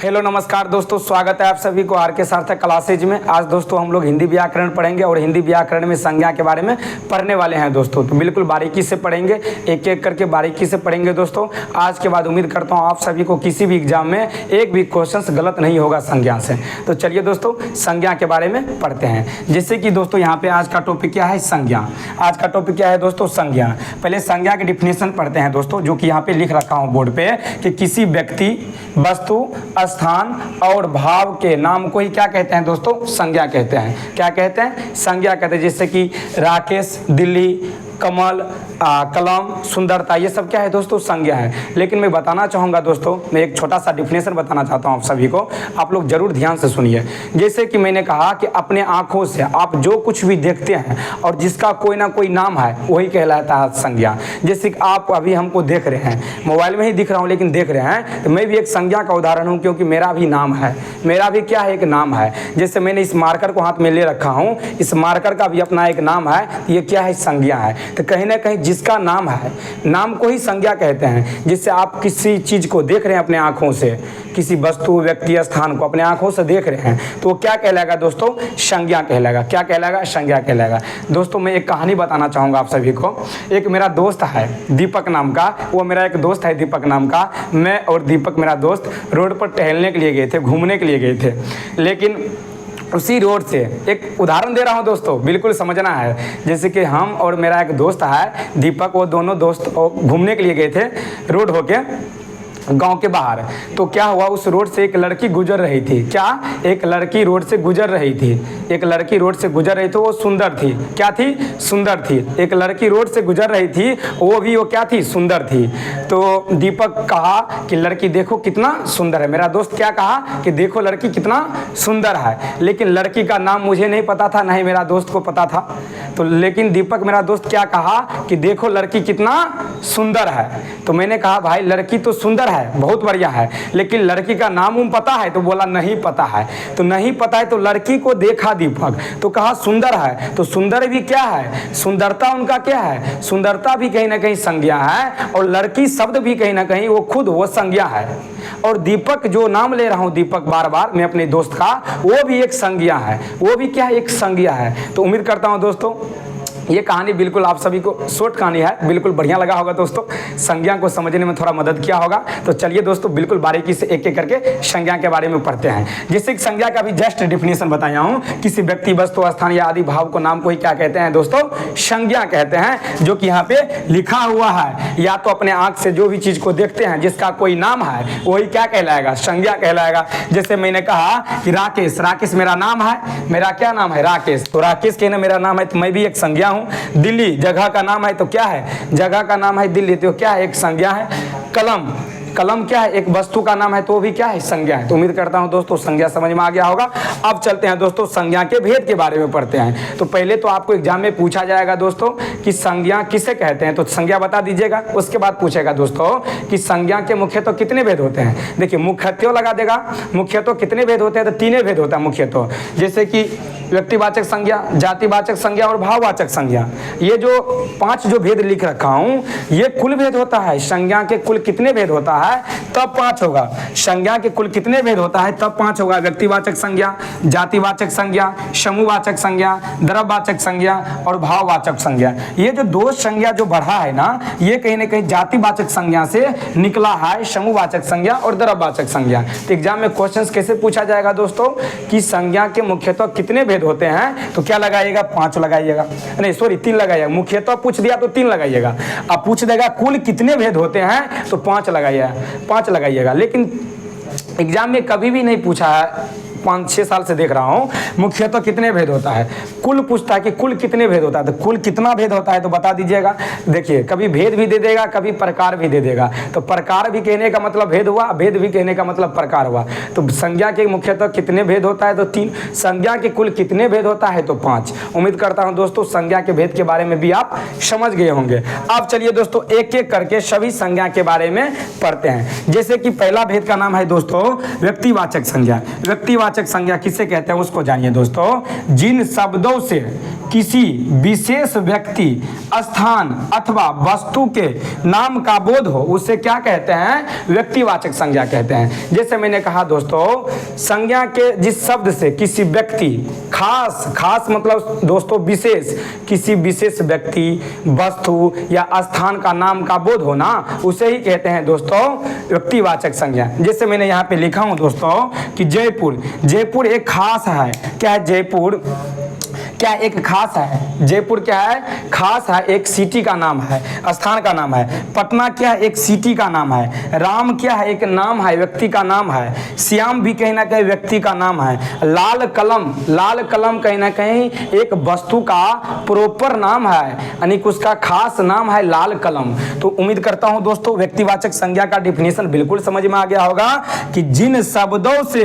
Hello नमस्कार दोस्तों, स्वागत है आप सभी को आर के सार्थक क्लासेज में। आज दोस्तों हम लोग हिंदी व्याकरण पढ़ेंगे और हिंदी व्याकरण में संज्ञा के बारे में पढ़ने वाले हैं दोस्तों। तो बिल्कुल बारीकी से पढ़ेंगे, एक एक करके बारीकी से पढ़ेंगे दोस्तों। आज के बाद उम्मीद करता हूँ आप सभी को किसी भी एग्जाम में एक भी क्वेश्चन गलत नहीं होगा संज्ञा से। तो चलिए दोस्तों संज्ञा के बारे में पढ़ते हैं। जैसे कि दोस्तों यहाँ पे आज का टॉपिक क्या है, संज्ञा। आज का टॉपिक क्या है दोस्तों, संज्ञा। पहले संज्ञा की डिफिनेशन पढ़ते हैं दोस्तों, जो कि यहाँ पे लिख रखा हूँ बोर्ड पे कि किसी व्यक्ति, वस्तु, स्थान और भाव के नाम को ही क्या कहते हैं दोस्तों, संज्ञा कहते हैं। क्या कहते हैं, संज्ञा कहते हैं। जैसे कि राकेश, दिल्ली, कमल, कलम, सुंदरता, ये सब क्या है दोस्तों, संज्ञा है। लेकिन मैं बताना चाहूँगा दोस्तों, मैं एक छोटा सा डिफिनेशन बताना चाहता हूँ आप सभी को, आप लोग जरूर ध्यान से सुनिए। जैसे कि मैंने कहा कि अपने आँखों से आप जो कुछ भी देखते हैं और जिसका कोई ना कोई नाम है वही कहलाता है संज्ञा। जैसे कि आप अभी हमको देख रहे हैं, मोबाइल में ही दिख रहा हूँ लेकिन देख रहे हैं, तो मैं भी एक संज्ञा का उदाहरण हूँ, क्योंकि मेरा भी नाम है, मेरा भी क्या है, एक नाम है। जैसे मैंने इस मार्कर को हाथ में ले रखा हूँ, इस मार्कर का भी अपना एक नाम है, ये क्या है, संज्ञा है। तो कहीं ना कहीं जिसका नाम है, नाम को ही संज्ञा कहते हैं। जिससे आप किसी चीज को देख रहे हैं अपने आंखों से, किसी वस्तु, व्यक्ति, स्थान को अपने आंखों से देख रहे हैं, तो वो क्या कहलाएगा दोस्तों, संज्ञा कहलाएगा। क्या कहलाएगा, संज्ञा कहलाएगा। दोस्तों मैं एक कहानी बताना चाहूँगा आप सभी को। एक मेरा दोस्त है दीपक नाम का, वो मेरा एक दोस्त है दीपक नाम का। मैं और दीपक मेरा दोस्त रोड पर टहलने के लिए गए थे, घूमने के लिए गए थे। लेकिन उसी रोड से, एक उदाहरण दे रहा हूँ दोस्तों, बिल्कुल समझना है। जैसे कि हम और मेरा एक दोस्त है दीपक, वो दोनों दोस्त घूमने के लिए गए थे रोड होके गांव के बाहर। तो क्या हुआ, उस रोड से एक लड़की गुजर रही थी। क्या, एक लड़की रोड से गुजर रही थी। एक लड़की रोड से गुजर रही थी, वो सुंदर थी। क्या थी, सुंदर थी। एक लड़की रोड से गुजर रही थी, वो क्या थी, सुंदर थी। तो दीपक कहा कि लड़की देखो कितना सुंदर है। मेरा दोस्त क्या कहा कि देखो लड़की कितना सुंदर है। लेकिन लड़की का नाम मुझे नहीं पता था, नहीं मेरा दोस्त को पता था। तो लेकिन दीपक मेरा दोस्त क्या कहा कि देखो लड़की कितना सुंदर है। तो मैंने कहा भाई लड़की तो सुंदर है, बहुत बढ़िया है, लेकिन लड़की का नाम पता है। तो बोला नहीं पता है। तो नहीं पता है तो लड़की को देखा दीपक, तो कहा सुंदर है। तो सुंदर भी क्या है, सुंदरता उनका क्या है, सुंदरता भी कहीं ना कहीं संज्ञा है, और लड़की शब्द भी कहीं ना कहीं वो खुद वो संज्ञा है। और दीपक जो नाम ले रहा हूं दीपक बार बार मैं अपने दोस्त का, वो भी एक संज्ञा है। वो भी क्या है, एक संज्ञा है। तो उम्मीद करता हूं दोस्तों ये कहानी बिल्कुल आप सभी को, शॉर्ट कहानी है, बिल्कुल बढ़िया लगा होगा दोस्तों, संज्ञा को समझने में थोड़ा मदद किया होगा। तो चलिए दोस्तों बिल्कुल बारीकी से एक एक करके संज्ञा के बारे में पढ़ते हैं। जैसे संज्ञा का भी जस्ट डिफिनेशन बताया हूँ, किसी व्यक्ति, वस्तु, स्थान या आदि भाव को, नाम को ही क्या कहते हैं दोस्तों, संज्ञा कहते हैं। जो कि यहाँ पे लिखा हुआ है, या तो अपने आंख से जो भी चीज को देखते हैं जिसका कोई नाम है वही क्या कहलाएगा, संज्ञा कहलाएगा। जैसे मैंने कहा कि राकेश, राकेश मेरा नाम है, मेरा क्या नाम है, राकेश। तो राकेश कहना मेरा नाम है, तो मैं भी एक संज्ञा। दिल्ली जगह का नाम है, तो क्या है, जगह का नाम है दिल्ली, तो क्या है, एक संज्ञा है। कलम, कलम क्या है, एक वस्तु का नाम है, तो भी क्या है, संज्ञा है। तो उम्मीद करता हूं दोस्तों संज्ञा समझ में आ गया होगा। अब चलते हैं दोस्तों संज्ञा के भेद के बारे में पढ़ते हैं। तो पहले तो आपको एग्जाम में पूछा जाएगा दोस्तों कि संज्ञा किसे कहते हैं, तो संज्ञा बता दीजिएगा। उसके बाद पूछेगा दोस्तों कि संज्ञा के मुख्यतः कितने भेद होते हैं। देखिए मुख्यतः लगा देगा, मुख्यतः कितने भेद होते हैं, तो तीन भेद होता है मुख्यतः। जैसे कि व्यक्तिवाचक संज्ञा, जातिवाचक संज्ञा और भाववाचक संज्ञा। ये जो 5 जो भेद लिख रखा हूं, ये कुल भेद होता है। संज्ञा के कुल कितने भेद होता है तब 5 होगा। संज्ञा के कुल कितने भेद होता है तब 5 होगा। व्यक्तिवाचक संज्ञा, जातिवाचक संज्ञा, समूहवाचक संज्ञा, द्रव्यवाचक संज्ञा और भाववाचक संज्ञा। ये जो 2 संज्ञा जो बढ़ा है ना, ये कहीं ना कहीं जातिवाचक संज्ञा से निकला है, समूहवाचक संज्ञा और द्रव्यवाचक संज्ञा। तो एग्जाम में क्वेश्चन कैसे पूछा जाएगा दोस्तों कि संज्ञा के मुख्यतः कितने भेद होते हैं, तो क्या लगाइएगा, 5 लगाइएगा, नहीं सॉरी 3 लगाइएगा। मुख्यतः पूछ दिया तो 3 लगाइएगा। अब पूछ देगा कुल कितने भेद होते हैं, तो 5 लगाइएगा। लेकिन एग्जाम में कभी भी नहीं पूछा है, 5-6 साल से देख रहा हूँ, मुख्यतः कितने भेद होता है, कुल पूछता है कि कुल कितने भेद होता है। तो कुल कितना भेद होता है तो बता दीजिएगा। देखिए कभी भेद भी दे देगा, कभी प्रकार भी दे देगा। तो प्रकार भी कहने का मतलब भेद हुआ, भेद भी कहने का मतलब प्रकार हुआ। तो संज्ञा के मुख्यतः कितने भेद होता है तो 3, संज्ञा के कुल कितने भेद होता है तो 5। उम्मीद करता हूँ दोस्तों संज्ञा के भेद के बारे में भी आप समझ गए होंगे। अब चलिए दोस्तों एक एक करके सभी संज्ञा के बारे में पढ़ते हैं। जैसे कि पहला भेद का नाम है दोस्तों व्यक्तिवाचक संज्ञा। व्यक्तिवाचक संज्ञा किसे कहते हैं उसको जानिए दोस्तों। जिन शब्दों से किसी विशेष व्यक्ति, स्थान अथवा वस्तु के नाम का बोध हो उसे क्या कहते हैं? व्यक्तिवाचक संज्ञा कहते हैं। जैसे मैंने कहा दोस्तों, संज्ञा के जिस शब्द से किसी व्यक्ति, खास मतलब दोस्तों विशेष, किसी विशेष व्यक्ति, वस्तु या स्थान का नाम का बोध होना, उसे ही कहते हैं दोस्तों व्यक्तिवाचक संज्ञा। जैसे मैंने यहाँ पे लिखा हूँ दोस्तों कि जयपुर एक खास है। क्या है जयपुर? क्या एक खास है? जयपुर क्या है? खास है, एक सिटी का नाम है, स्थान का नाम है। पटना क्या है? एक सिटी का नाम है। राम क्या है? एक नाम है, व्यक्ति का नाम है। श्याम भी कहीं ना कहीं व्यक्ति का नाम है। लाल कलम कहीं ना कहीं एक वस्तु का प्रॉपर नाम है, यानी कि उसका खास नाम है लाल कलम। तो उम्मीद करता हूं दोस्तों व्यक्तिवाचक संज्ञा का डिफिनेशन बिल्कुल समझ में आ गया होगा कि जिन शब्दों से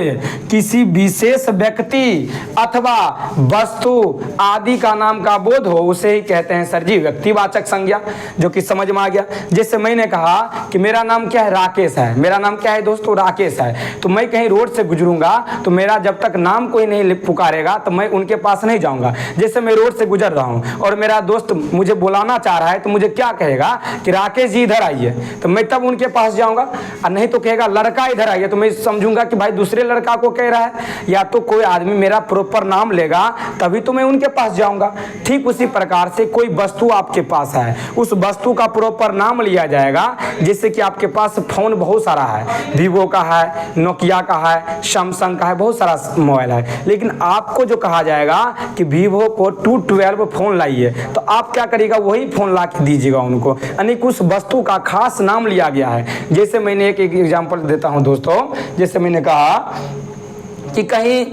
किसी विशेष व्यक्ति अथवा वस्तु आदि का नाम का बोध हो उसे ही कहते हैं सर जी व्यक्तिवाचक संज्ञा, जो कि समझ में आ गया। जैसे मैंने कहा कि मेरा नाम क्या है? राकेश है। मेरा नाम क्या है दोस्तों? राकेश है। तो मैं कहीं रोड से गुजरूंगा तो मेरा जब तक नाम कोई नहीं पुकारेगा तो मैं उनके पास नहीं जाऊंगा। जैसे मैं रोड से गुजर रहा हूं और मेरा दोस्त मुझे बुलाना चाह रहा है तो मुझे क्या कहेगा कि राकेश जी इधर आइए, तो मैं तब उनके पास जाऊंगा। और नहीं तो कहेगा लड़का इधर आइए, तो मैं समझूंगा कि भाई दूसरे लड़का को कह रहा है। या तो कोई आदमी मेरा प्रॉपर नाम लेगा तभी तो मैं उनके पास जाऊंगा। ठीक उसी प्रकार से कोई वस्तु आपके पास है, उस वस्तु का प्रॉपर नाम लिया जाएगा। जैसे कि आपके पास फोन बहुत सारा है, वीवो का है, नोकिया का है, सैमसंग का है, बहुत सारा मोबाइल है, लेकिन आपको जो कहा जाएगा कि वीवो को 212 फोन लाइए, तो आप क्या करिएगा? वही फोन ला के दीजिएगा उनको, यानी कि उस वस्तु का खास नाम लिया गया है। जैसे मैंने एक एग्जाम्पल देता हूं दोस्तों, जैसे मैंने कहा कि कहीं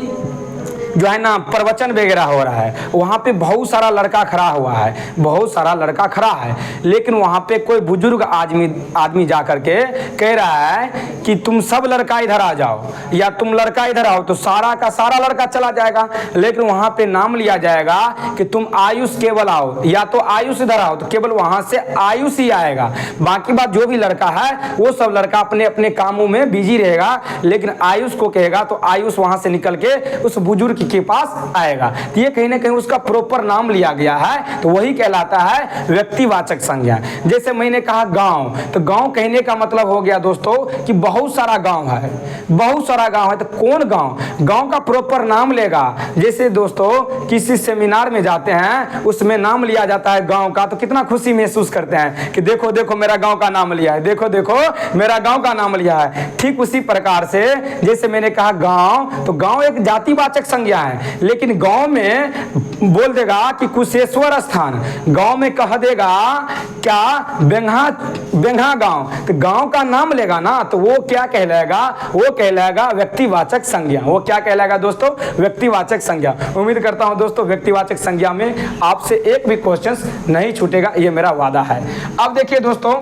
जो है ना प्रवचन वगैरह हो रहा है, वहाँ पे बहुत सारा लड़का खड़ा हुआ है, बहुत सारा लड़का खड़ा है, लेकिन वहाँ पे कोई बुजुर्ग आदमी जा करके कह रहा है कि तुम सब लड़का इधर आ जाओ या तुम लड़का इधर आओ, तो सारा का सारा लड़का चला जाएगा। लेकिन वहाँ पे नाम लिया जाएगा कि तुम आयुष केवल आओ, या तो आयुष इधर आओ, तो केवल वहाँ से आयुष ही आएगा। बाकी बात जो भी लड़का है वो सब लड़का अपने अपने कामों में बिजी रहेगा, लेकिन आयुष को कहेगा तो आयुष वहाँ से निकल के उस बुजुर्ग के पास आएगा। तो ये कहीं ना कहीं उसका प्रॉपर नाम लिया गया है, तो वही कहलाता है व्यक्तिवाचक संज्ञा। जैसे मैंने कहा गांव, तो गांव कहने का मतलब हो गया दोस्तों कि बहुत सारा गांव है, बहुत सारा गांव है। तो कौन गांव? गांव का प्रॉपर नाम लेगा। जैसे दोस्तों किसी सेमिनार में जाते हैं, उसमें नाम लिया जाता है गांव का, तो कितना खुशी महसूस करते हैं कि देखो देखो मेरा गांव का नाम लिया है, देखो देखो मेरा गांव का नाम लिया है। ठीक उसी प्रकार से जैसे मैंने कहा गांव, तो गांव एक जातिवाचक संज्ञा है, लेकिन गांव में बोल देगा कि कुशेश्वर स्थान, गांव में कह देगा क्या बेंघा गांव, तो गांव का नाम लेगा ना, तो वो क्या कहलाएगा? वो कहलाएगा व्यक्तिवाचक संज्ञा। वो क्या कहलाएगा दोस्तों? व्यक्तिवाचक संज्ञा। उम्मीद करता हूं दोस्तों व्यक्तिवाचक संज्ञा में आपसे एक भी क्वेश्चन नहीं छूटेगा, ये मेरा वादा है। अब देखिए दोस्तों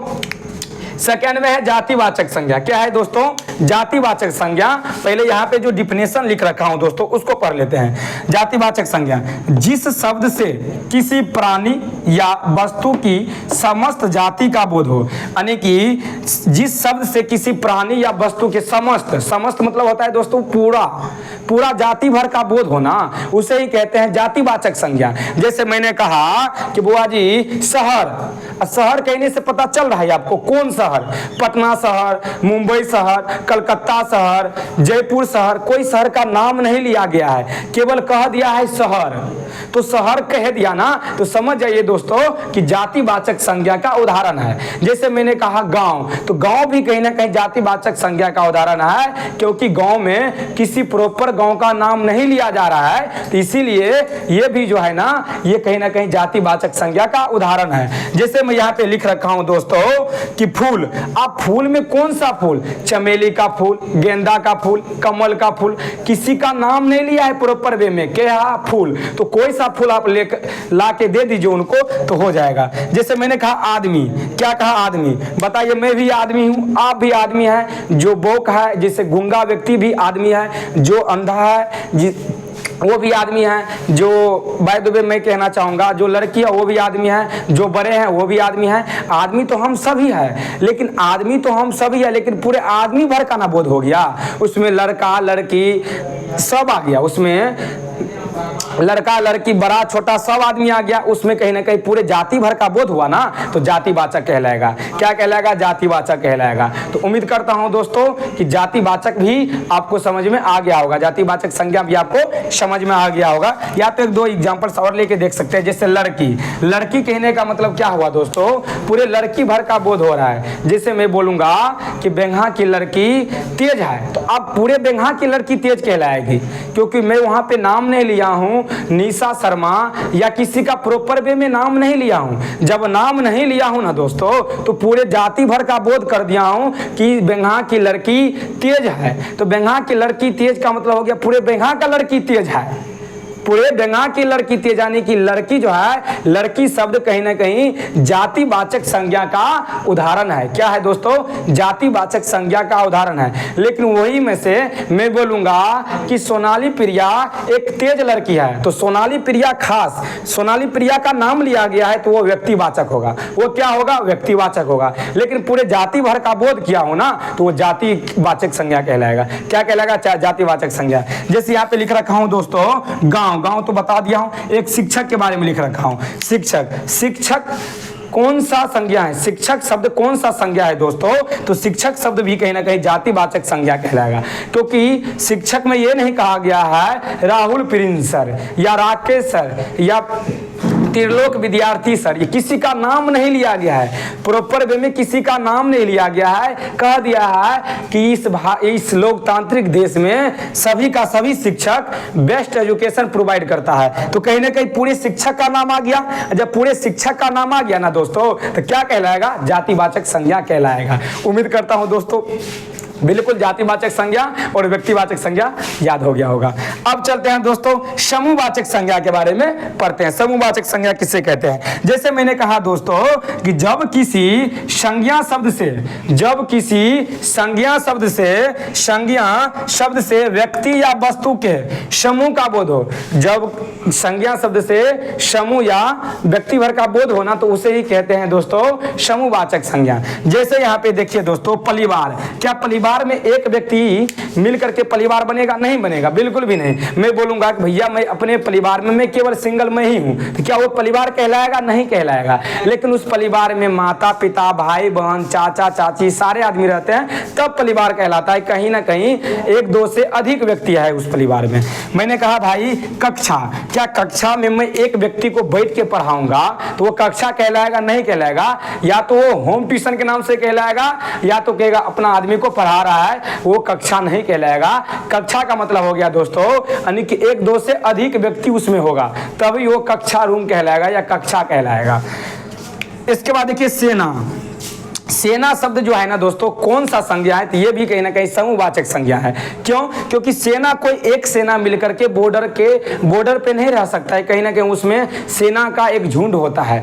सेकेंड में है जातिवाचक संज्ञा। क्या है दोस्तों? जातिवाचक संज्ञा। पहले यहाँ पे जो डिफिनेशन लिख रखा हूं दोस्तों उसको पढ़ लेते हैं। जातिवाचक संज्ञा जिस शब्द से किसी प्राणी या वस्तु की समस्त जाति का बोध हो, यानी कि जिस शब्द से किसी प्राणी या वस्तु के समस्त मतलब होता है दोस्तों पूरा जाति भर का बोध होना, उसे ही कहते हैं जातिवाचक संज्ञा। जैसे मैंने कहा कि बुआ जी शहर कहने से पता चल रहा है आपको कौन शहर? पटना शहर, मुंबई शहर, कलकत्ता शहर, जयपुर शहर, कोई शहर का नाम नहीं लिया गया है, केवल कह दिया है शहर। तो शहर कह दिया ना, तो समझ जाइए दोस्तों कि जातिवाचक संज्ञा का उदाहरण है। जैसे मैंने कहा गांव, तो गांव भी कहीं ना कहीं जातिवाचक संज्ञा का उदाहरण है, क्योंकि गांव में किसी प्रॉपर गांव का नाम नहीं लिया जा रहा है, तो इसीलिए ये भी जो है ना ये कहीं ना कहीं जातिवाचक संज्ञा का उदाहरण है। जैसे मैं यहाँ पे लिख रखा हूं दोस्तों कि फूल, अब फूल में कौन सा फूल? चमेली का फूल, गेंदा का फूल, कमल का फूल, किसी का नाम नहीं लिया है प्रॉपर वे में, क्या फूल, तो कोई सा फूल आप ला के दे दीजिए उनको तो हो जाएगा। जैसे मैंने कहा आदमी, क्या कहा आदमी? बताइए मैं भी आदमी हूं, आप भी आदमी हैं, जो बोक है जैसे गूंगा व्यक्ति भी आदमी है, जो अंधा है वो भी आदमी है, जो बाय द वे मैं कहना चाहूंगा जो लड़की है वो भी आदमी है, जो बड़े हैं वो भी आदमी है। आदमी तो हम सभी है, लेकिन आदमी तो हम सभी है, लेकिन पूरे आदमी भर का ना बोध हो गया, उसमें लड़का लड़की सब आ गया, उसमें लड़का लड़की बड़ा छोटा सब आदमी आ गया, उसमें कहीं ना कहीं पूरे जाति भर का बोध हुआ ना, तो जातिवाचक कहलाएगा। क्या कहलाएगा? जातिवाचक कहलाएगा। तो उम्मीद करता हूं दोस्तों कि जातिवाचक भी आपको समझ में आ गया होगा, जातिवाचक संज्ञा भी आपको समझ में आ गया होगा। या तो एक दो एग्जांपल्स और लेके देख सकते हैं, जैसे लड़की। लड़की कहने का मतलब क्या हुआ दोस्तों? पूरे लड़की भर का बोध हो रहा है। जैसे मैं बोलूंगा कि बेंगा की लड़की तेज है, तो अब पूरे बेंगा की लड़की तेज कहलाएगी, क्योंकि मैं वहां पे नाम नहीं लिया हूं निशा शर्मा या किसी का प्रॉपर वे में नाम नहीं लिया हूं। जब नाम नहीं लिया हूं ना दोस्तों, तो पूरे जाति भर का बोध कर दिया हूं कि बेंगा की लड़की तेज है। तो बेंगा की लड़की तेज का मतलब हो गया पूरे बेंगा का लड़की तेज है, पूरे बेंगा की लड़की तेज, यानी कि लड़की जो है, लड़की शब्द कहीं ना कहीं जातिवाचक संज्ञा का उदाहरण है। क्या है दोस्तों? जातिवाचक संज्ञा का उदाहरण है। लेकिन वही में से मैं बोलूंगा कि सोनाली प्रिया एक तेज लड़की है, तो सोनाली प्रिया खास, सोनाली प्रिया का नाम लिया गया है, तो वो व्यक्तिवाचक होगा। वो क्या होगा? व्यक्तिवाचक होगा। लेकिन पूरे जाति भर का बोध किया हो ना, तो वो जातिवाचक संज्ञा कहलाएगा। क्या कहलाएगा? जातिवाचक संज्ञा। जैसे यहाँ पे लिख रखा हूं दोस्तों गांव, गांव तो बता दिया हूं। एक शिक्षक के बारे में लिख रखा हूं, शिक्षक। शिक्षक कौन सा संज्ञा है? शिक्षक शब्द कौन सा संज्ञा है दोस्तों? तो शिक्षक शब्द भी कहीं ना कहीं जातिवाचक संज्ञा कहलाएगा, क्योंकि शिक्षक में यह नहीं कहा गया है राहुल प्रिंस सर या राकेश सर या त्रिलोक विद्यार्थी सर, ये किसी का नाम नहीं लिया गया है। प्रॉपर वे में किसी का नाम नहीं लिया गया है। कह दिया है कि इस लोकतांत्रिक देश में सभी का सभी शिक्षक बेस्ट एजुकेशन प्रोवाइड करता है। तो कहीं ना कहीं पूरे शिक्षक का नाम आ गया। जब पूरे शिक्षक का नाम आ गया ना दोस्तों, तो क्या कहलाएगा? जातिवाचक संज्ञा कहलाएगा। उम्मीद करता हूं दोस्तों बिल्कुल जातिवाचक संज्ञा और व्यक्तिवाचक संज्ञा याद हो गया होगा। अब चलते हैं दोस्तों समूहवाचक संज्ञा के बारे में पढ़ते हैं। समूहवाचक संज्ञा किसे कहते हैं? जैसे मैंने कहा दोस्तों कि जब किसी संज्ञा शब्द से व्यक्ति या वस्तु के समूह का बोध हो, जब संज्ञा शब्द से समूह या व्यक्ति भर का बोध होना, तो उसे ही कहते हैं दोस्तों समूहवाचक संज्ञा। जैसे यहाँ पे देखिए दोस्तों परिवार। क्या परिवार में एक व्यक्ति मिलकर के परिवार बनेगा? नहीं बनेगा, बिल्कुल भी नहीं। मैं बोलूंगा कि भैया मैं अपने परिवार में मैं केवल सिंगल मैं ही हूं, तो क्या वो परिवार कहलाएगा? नहीं कहलाएगा। लेकिन उस परिवार में माता पिता भाई बहन चाचा चाची सारे आदमी रहते हैं, तब परिवार कहलाता है। कहीं ना कहीं एक दो से अधिक व्यक्ति है उस परिवार में। मैंने कहा भाई कक्षा, क्या कक्षा में मैं एक व्यक्ति को बैठ के पढ़ाऊंगा तो वो कक्षा कहलाएगा? नहीं कहलाएगा। या तो वो होम ट्यूशन के नाम से कहलाएगा, या तो कहेगा अपना आदमी को पढ़ा रहा है, वो कक्षा नहीं कहलाएगा। कक्षा का मतलब हो गया दोस्तों यानी कि एक दो से अधिक व्यक्ति उसमें होगा, तभी वो कक्षा रूम कहलाएगा या कक्षा कहलाएगा। इसके बाद देखिए सेना। सेना शब्द जो है ना दोस्तों कौन सा संज्ञा है? तो ये भी कहीं ना कहीं समूहवाचक संज्ञा है। क्यों? क्योंकि सेना कोई एक सेना मिलकर के बॉर्डर पे नहीं रह सकता है। कहीं ना कहीं उसमें सेना का एक झुंड होता है।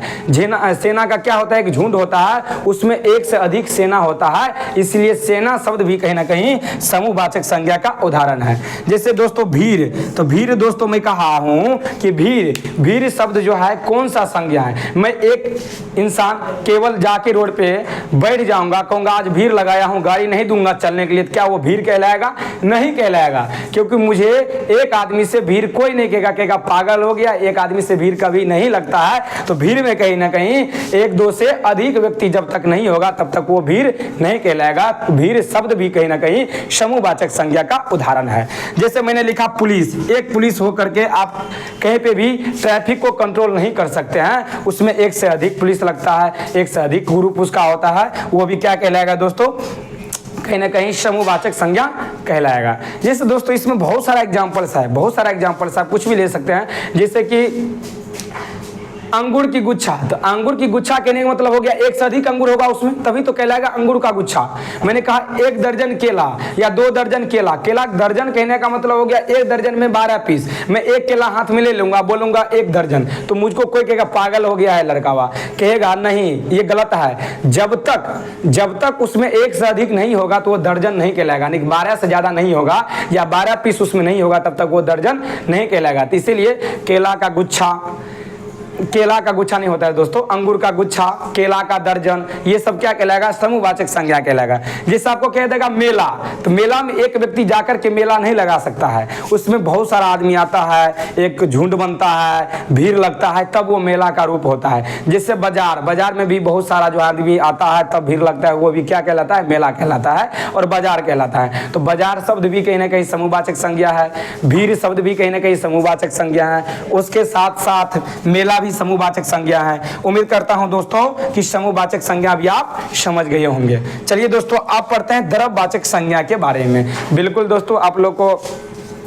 सेना का क्या होता है? एक झुंड होता है, उसमें एक से अधिक सेना होता है, इसलिए सेना शब्द भी कहीं ना कहीं समूहवाचक संज्ञा का उदाहरण है। जैसे दोस्तों भीड़, तो भीड़ दोस्तों मैं कहा हूं कि भीड़ शब्द जो है कौन सा संज्ञा है? मैं एक इंसान केवल जाके रोड पे बैठ जाऊंगा, कहूंगा आज भीड़ लगाया हूं, गाड़ी नहीं दूंगा चलने के लिए, क्या वो भीड़ कहलाएगा? नहीं कहलाएगा, क्योंकि मुझे एक आदमी से भीड़ कोई नहीं कहेगा पागल हो गया, एक आदमी से भीड़ कभी नहीं लगता है। तो भीड़ में कहीं ना कहीं एक दो से अधिक व्यक्ति जब तक नहीं होगा तब तक वो भीड़ नहीं कहलाएगा। तो भीड़ शब्द भी कहीं ना कहीं समूहवाचक संज्ञा का उदाहरण है। जैसे मैंने लिखा पुलिस, एक पुलिस होकर के आप कहीं पे भी ट्रैफिक को कंट्रोल नहीं कर सकते हैं, उसमें एक से अधिक पुलिस लगता है, एक से अधिक ग्रुप उसका होता है, वो भी क्या कहलाएगा दोस्तों? कहीं ना कहीं समूहवाचक संज्ञा कहलाएगा। जैसे दोस्तों इसमें बहुत सारा एग्जांपल्स है, आप कुछ भी ले सकते हैं। जैसे कि अंगूर की गुच्छा, तो अंगूर की गुच्छा कहने का मतलब हो गया एक से अधिक अंगूर होगा उसमें, तभी तो कहलाएगा अंगूर का गुच्छा। मैंने कहा एक दर्जन केला या 2 दर्जन केला, केला दर्जन कहने का मतलब हो गया एक दर्जन में 12 पीस। मैं एक केला हाथ में ले लूंगा, बोलूंगा एक दर्जन, तो मुझको कोई कहेगा पागल हो गया है लड़कावा, कहेगा नहीं ये गलत है। जब तक उसमें एक से अधिक नहीं होगा तो वो दर्जन नहीं कहलाएगा, यानी 12 से ज्यादा नहीं होगा या 12 पीस उसमें नहीं होगा तब तक वो दर्जन नहीं कहलाएगा। तो इसीलिए केला का गुच्छा, केला का गुच्छा नहीं होता है दोस्तों, अंगूर का गुच्छा, केला का दर्जन, ये सब क्या कहलाएगा, समूहवाचक संज्ञा कहलाएगा। जैसे आपको कह देगा मेला, तो मेला में एक व्यक्ति जाकर के मेला नहीं लगा सकता है, उसमें बहुत सारा आदमी आता है, एक झुंड बनता है, भीड़ लगता है, तब वो मेला का रूप होता है। जैसे बाजार, बाजार में भी बहुत सारा जो आदमी आता है तब भीड़ लगता है, वो भी क्या कहलाता है, मेला कहलाता है और बाजार कहलाता है। तो बाजार शब्द भी कहीं ना कहीं समूहवाचक संज्ञा है, भीड़ शब्द भी कहीं ना कहीं समूहवाचक संज्ञा है, उसके साथ साथ मेला भी समूहवाचक संज्ञा है। उम्मीद करता हूं दोस्तों कि समूहवाचक संज्ञा भी आप समझ गए होंगे। चलिए दोस्तों, आप पढ़ते हैं द्रव्यवाचक संज्ञा के बारे में। बिल्कुल दोस्तों, आप लोग को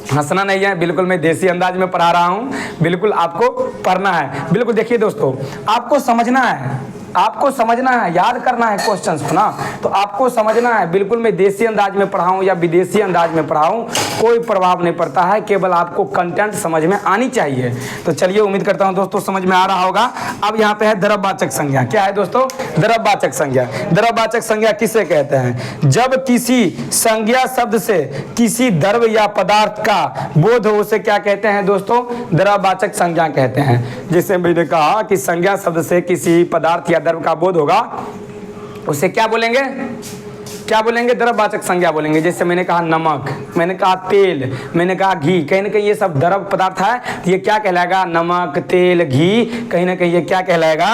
हंसना नहीं है, बिल्कुल मैं देसी अंदाज में पढ़ा रहा हूं, बिल्कुल आपको पढ़ना है। बिल्कुल देखिए दोस्तों, आपको समझना है, आपको समझना है, याद करना है क्वेश्चंस को ना, तो आपको समझना है। बिल्कुल मैं देसी अंदाज में पढ़ाऊं या विदेशी अंदाज में पढ़ाऊं, कोई प्रभाव नहीं पड़ता है, केवल आपको कंटेंट समझ में आनी चाहिए। तो चलिए, उम्मीद करता हूं दोस्तों समझ में आ रहा होगा। अब यहाँ पे है द्रव्यवाचक संज्ञा। क्या है दोस्तों, द्रव्यवाचक संज्ञा। द्रव्यवाचक संज्ञा किसे कहते हैं, जब किसी संज्ञा शब्द से किसी द्रव्य या पदार्थ का बोध हो, उसे क्या कहते हैं दोस्तों, द्रव्यवाचक संज्ञा कहते हैं। जैसे मैंने कहा कि संज्ञा शब्द से किसी पदार्थ या द्रव्य का बोध होगा, उसे क्या बोलेंगे, क्या बोलेंगे, द्रव्यवाचक संज्ञा बोलेंगे। जैसे मैंने कहा नमक, मैंने कहा तेल, मैंने कहा घी, कहीं ना कहीं ये सब द्रव पदार्थ है, तो ये क्या कहलाएगा, नमक, तेल, घी, कहीं ना कहीं ये क्या कहलाएगा,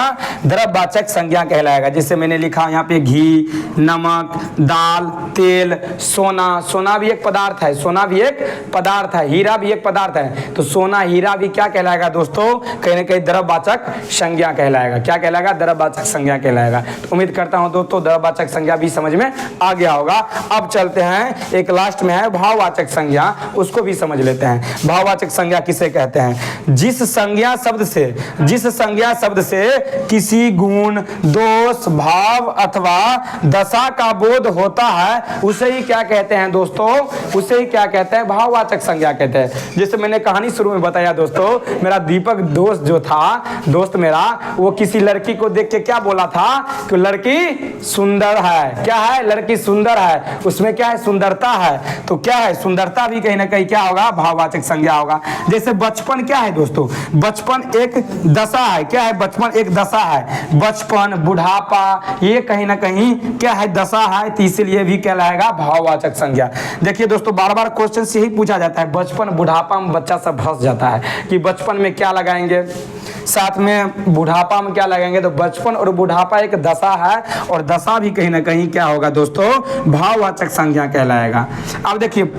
द्रव्यवाचक संज्ञा कहलाएगा। जैसे मैंने लिखा यहाँ पे घी, नमक, दाल, तेल, सोना, सोना भी एक पदार्थ है, सोना भी एक पदार्थ है, हीरा भी एक पदार्थ है, तो सोना, हीरा भी क्या कहलाएगा दोस्तों, कहीं ना कहीं द्रव्यवाचक संज्ञा कहलाएगा। क्या कहलाएगा, द्रव्यवाचक संज्ञा कहलाएगा। तो उम्मीद करता हूँ दोस्तों द्रव्यवाचक संज्ञा भी समझ में आ गया होगा। अब चलते हैं, एक लास्ट में है भाववाचक संज्ञा, उसको भी समझ लेते हैं। भाववाचक संज्ञा किसे कहते हैं, जिस संज्ञा शब्द से, जिस संज्ञा शब्द से किसी गुण, दोष, भाव अथवा दशा का बोध होता है, उसे ही क्या कहते हैं दोस्तों, उसे ही क्या कहते हैं, भाववाचक संज्ञा कहते हैं। जैसे मैंने कहानी शुरू में बताया दोस्तों, मेरा दीपक दोस्त जो था, दोस्त मेरा, वो किसी लड़की को देख के क्या बोला था कि लड़की सुंदर है। क्या है, लड़की सुंदर है, उसमें क्या है, सुंदरता है। तो क्या है, सुंदरता भी कहीं ना कहीं क्या होगा, भाववाचक संज्ञा होगा। जैसे बचपन क्या है दोस्तों, बचपन एक दशा है। क्या है, बचपन एक दशा है, बचपन, बुढ़ापा, ये कहीं ना कहीं क्या है, दशा है, तो इसीलिए भी कहलाएगा भाववाचक संज्ञा। देखिए दोस्तों, बार बार क्वेश्चन से ही पूछा जाता है, बचपन बुढ़ापा में बच्चा सब फंस जाता है कि बचपन में क्या लगाएंगे, साथ में बुढ़ापा में क्या लगाएंगे। तो बचपन और बुढ़ापा एक दशा है, और दशा भी कहीं ना कहीं क्या होगा दोस्तों, भाववाचक संज्ञा कहलाएगा। अब देखिए,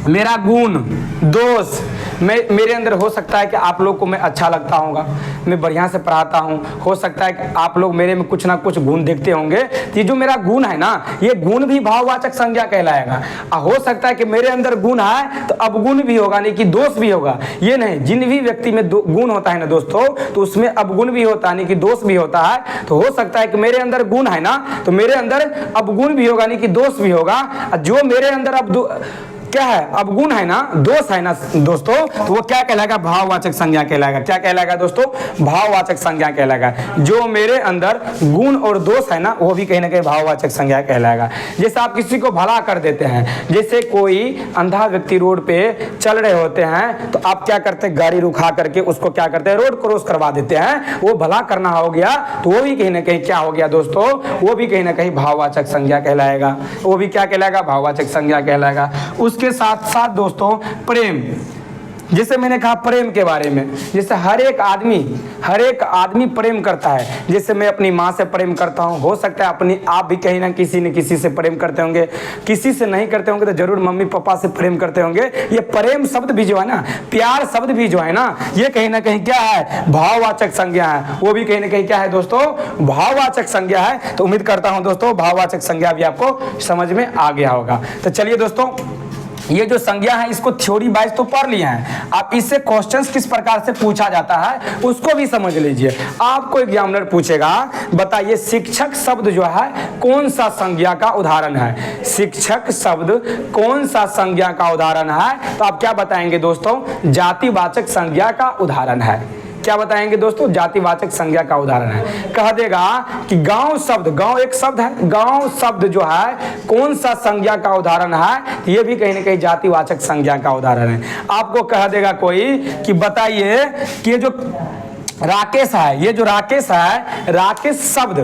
मेरा गुण, दोष, मेरे अंदर हो सकता है कि आप लोग को मैं अच्छा लगता होगा, मैं बढ़िया से पढ़ाता हूँ, हो सकता है कि आप लोग मेरे में कुछ ना कुछ गुण देखते होंगे, तो ये जो मेरा गुण है ना, ये गुण भी भाववाचक संज्ञा कहलाएगा। हो सकता है कि मेरे अंदर गुण है तो अवगुण भी होगा, नहीं कि दोष भी होगा, ये नहीं। जिन भी व्यक्ति में गुण होता है ना दोस्तों, तो उसमें अवगुण भी होता है, नहीं कि दोष भी होता है। तो हो सकता है कि मेरे अंदर गुण है ना, तो मेरे अंदर अवगुण भी होगा, नहीं कि दोष भी होगा। जो मेरे अंदर अब क्या है, अवगुण है ना, दोष है ना दोस्तों, तो वो क्या कहलाएगा, भाववाचक संज्ञा कहलाएगा। क्या कहलाएगा दोस्तों, भाववाचक संज्ञा कहलाएगा। जो मेरे अंदर गुण और दोष है ना, वो भी कहीं ना कहीं भाववाचक संज्ञा कहलाएगा। जैसे आप किसी को भला कर देते हैं, जैसे कोई अंधा व्यक्ति रोड पे चल रहे होते हैं, तो आप क्या करते हैं, गाड़ी रुका करके उसको क्या करते हैं, रोड क्रॉस करवा देते हैं, वो भला करना हो गया, तो वो भी कहीं ना कहीं क्या हो गया दोस्तों, वो भी कहीं ना कहीं भाववाचक संज्ञा कहलाएगा। वो भी क्या कहलाएगा, भाववाचक संज्ञा कहलाएगा। उसके साथ साथ दोस्तों प्रेम, जैसे मैंने कहा प्रेम के बारे में, जैसे हर एक आदमी प्रेम करता है। जैसे मैं अपनी माँ से प्रेम करता हूँ, हो सकता है अपनी आप भी कहीं ना किसी न किसी से प्रेम करते होंगे, किसी से नहीं करते होंगे तो जरूर मम्मी पापा से प्रेम करते होंगे। ये प्रेम शब्द भी जो है ना, प्यार शब्द भी जो है ना, ये कहीं ना कहीं क्या है, भाववाचक संज्ञा है। वो भी कहीं ना कहीं क्या है दोस्तों, भाववाचक संज्ञा है। तो उम्मीद करता हूँ दोस्तों भाववाचक संज्ञा भी आपको समझ में आ गया होगा। तो चलिए दोस्तों, ये जो संज्ञा है इसको थ्योरी वाइज तो पढ़ लिया है, आप इससे क्वेश्चंस किस प्रकार से पूछा जाता है उसको भी समझ लीजिए। आपको एग्जामिनर पूछेगा, बताइए शिक्षक शब्द जो है कौन सा संज्ञा का उदाहरण है, शिक्षक शब्द कौन सा संज्ञा का उदाहरण है, तो आप क्या बताएंगे दोस्तों, जातिवाचक संज्ञा का उदाहरण है। क्या बताएंगे दोस्तों, जातिवाचक संज्ञा का उदाहरण है। कह देगा कि गांव शब्द, गांव एक शब्द है, गांव शब्द जो है कौन सा संज्ञा का उदाहरण है, ये भी कहीं ना कहीं जातिवाचक संज्ञा का उदाहरण है। आपको कह देगा कोई कि बताइए कि ये जो राकेश है, ये जो राकेश है, राकेश शब्द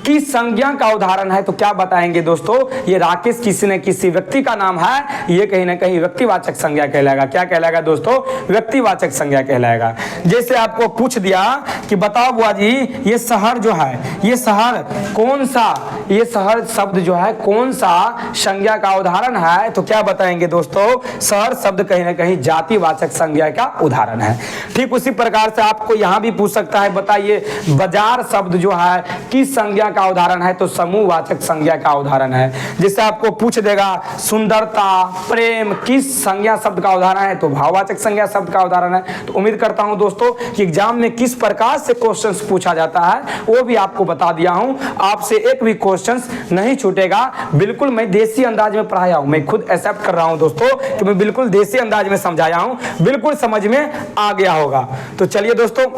की संज्ञा का उदाहरण है। तो क्या बताएंगे दोस्तों, ये राकेश किसी न किसी व्यक्ति का नाम है, ये कहीं ना कहीं व्यक्तिवाचक संज्ञा कहलाएगा। क्या कहलाएगा दोस्तों, व्यक्तिवाचक संज्ञा कहलाएगा। जैसे आपको पूछ दिया कि बताओ बुआ जी, ये शहर जो है, ये शहर कौन सा, ये शहर शब्द जो है कौन सा संज्ञा का उदाहरण है, तो क्या बताएंगे दोस्तों, शहर शब्द कहीं ना कहीं जातिवाचक संज्ञा का उदाहरण है। ठीक उसी प्रकार से आपको यहां भी पूछ सकता है, बताइए बाजार शब्द जो है किस संज्ञा का उदाहरण है, तो समूहवाचक संज्ञा का उदाहरण है। जिससे आपको पूछ देगा सुंदरता, प्रेम किस संज्ञा शब्द का उदाहरण है, तो भाववाचक संज्ञा शब्द का उदाहरण है। तो उम्मीद करता हूं दोस्तों कि एग्जाम में किस प्रकार से क्वेश्चंस पूछा जाता है वो भी आपको बता दिया हूं। आपसे एक भी क्वेश्चंस नहीं छूटेगा। बिल्कुल मैं देसी अंदाज में पढ़ाया हूं, मैं खुद एक्सेप्ट कर रहा हूं दोस्तों कि मैं बिल्कुल देसी अंदाज में समझाया हूं, बिल्कुल समझ में आ गया होगा। तो चलिए दोस्तों,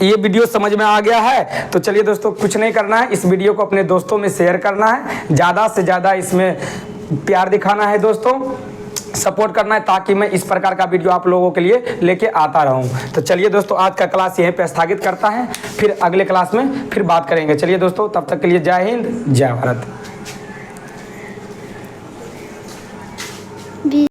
ये वीडियो समझ में आ गया है तो चलिए दोस्तों, कुछ नहीं करना है, इस वीडियो को अपने दोस्तों में शेयर करना है, ज़्यादा से ज़्यादा इसमें प्यार दिखाना है दोस्तों, सपोर्ट करना है, ताकि मैं इस प्रकार का वीडियो आप लोगों के लिए लेके आता रहूं। तो चलिए दोस्तों, आज का क्लास यहीं पे स्थगित करता है, फिर अगले क्लास में फिर बात करेंगे। चलिए दोस्तों, तब तक के लिए जय हिंद, जय भारत।